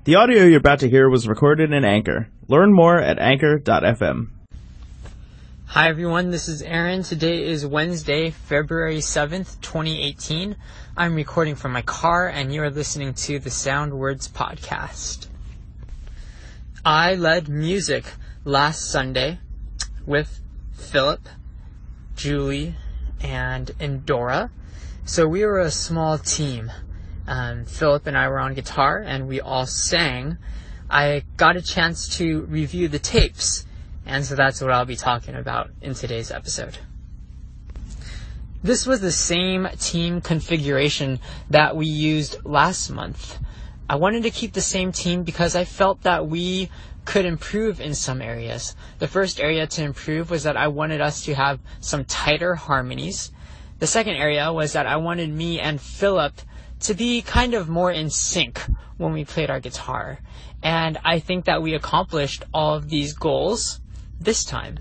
The audio you're about to hear was recorded in Anchor. Learn more at anchor.fm. Hi everyone, this is Aaron. Today is Wednesday, February 7th, 2018. I'm recording from my car and you are listening to the Sound Words podcast. I led music last Sunday with Philip, Julie, and Endora. So we were a small team. Philip and I were on guitar and we all sang. I got a chance to review the tapes, and so that's what I'll be talking about in today's episode. This was the same team configuration that we used last month. I wanted to keep the same team because I felt that we could improve in some areas. The first area to improve was that I wanted us to have some tighter harmonies. The second area was that I wanted me and Philip to be kind of more in sync when we played our guitar. And I think that we accomplished all of these goals this time.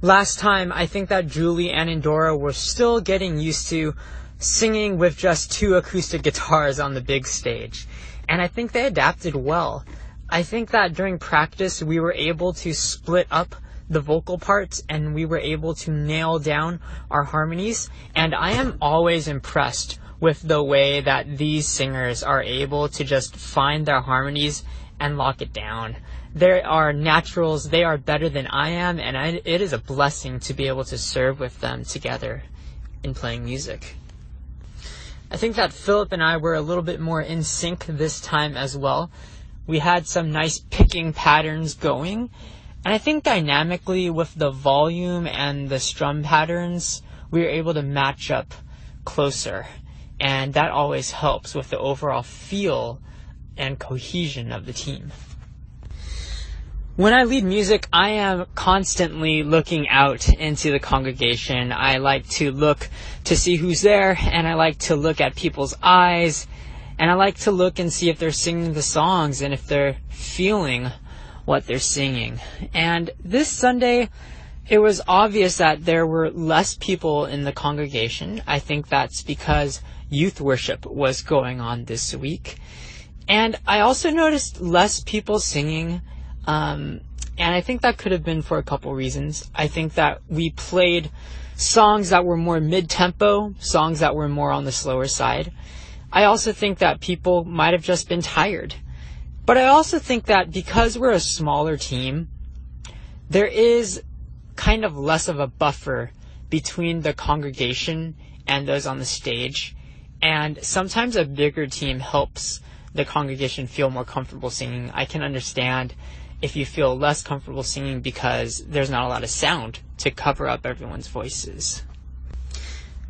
Last time, I think that Julie and Endora were still getting used to singing with just two acoustic guitars on the big stage. And I think they adapted well. I think that during practice, we were able to split up the vocal parts and we were able to nail down our harmonies. And I am always impressed with the way that these singers are able to just find their harmonies and lock it down. They are naturals, they are better than I am, and it is a blessing to be able to serve with them together in playing music. I think that Philip and I were a little bit more in sync this time as well. We had some nice picking patterns going, and I think dynamically with the volume and the strum patterns, we were able to match up closer. And that always helps with the overall feel and cohesion of the team. When I lead music, I am constantly looking out into the congregation. I like to look to see who's there, and I like to look at people's eyes, and I like to look and see if they're singing the songs and if they're feeling what they're singing. And this Sunday, it was obvious that there were less people in the congregation. I think that's because youth worship was going on this week. And I also noticed less people singing, and I think that could have been for a couple reasons. I think that we played songs that were more mid-tempo, songs that were more on the slower side. I also think that people might have just been tired. But I also think that because we're a smaller team, there is kind of less of a buffer between the congregation and those on the stage. And sometimes a bigger team helps the congregation feel more comfortable singing. I can understand if you feel less comfortable singing because there's not a lot of sound to cover up everyone's voices.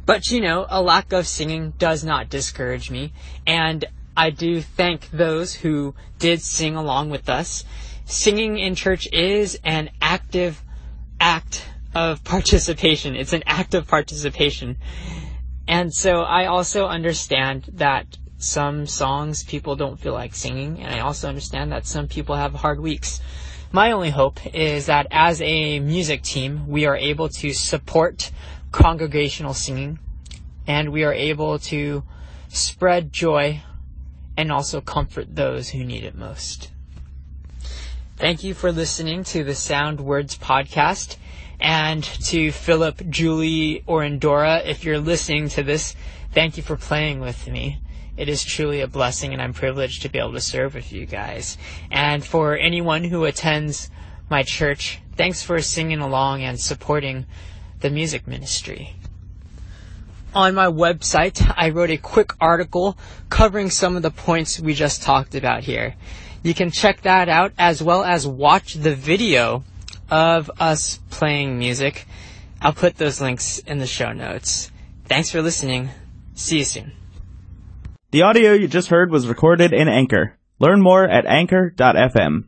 But a lack of singing does not discourage me. And I do thank those who did sing along with us. Singing in church is an active act of participation. It's an act of participation. And so I also understand that some songs people don't feel like singing, and I also understand that some people have hard weeks. My only hope is that as a music team, we are able to support congregational singing, and we are able to spread joy and also comfort those who need it most. Thank you for listening to the Sound Words podcast. And to Philip, Julie, or Endora, if you're listening to this, thank you for playing with me. It is truly a blessing, and I'm privileged to be able to serve with you guys. And for anyone who attends my church, thanks for singing along and supporting the music ministry. On my website, I wrote a quick article covering some of the points we just talked about here. You can check that out as well as watch the video of us playing music. I'll put those links in the show notes. Thanks for listening. See you soon. The audio you just heard was recorded in Anchor. Learn more at anchor.fm.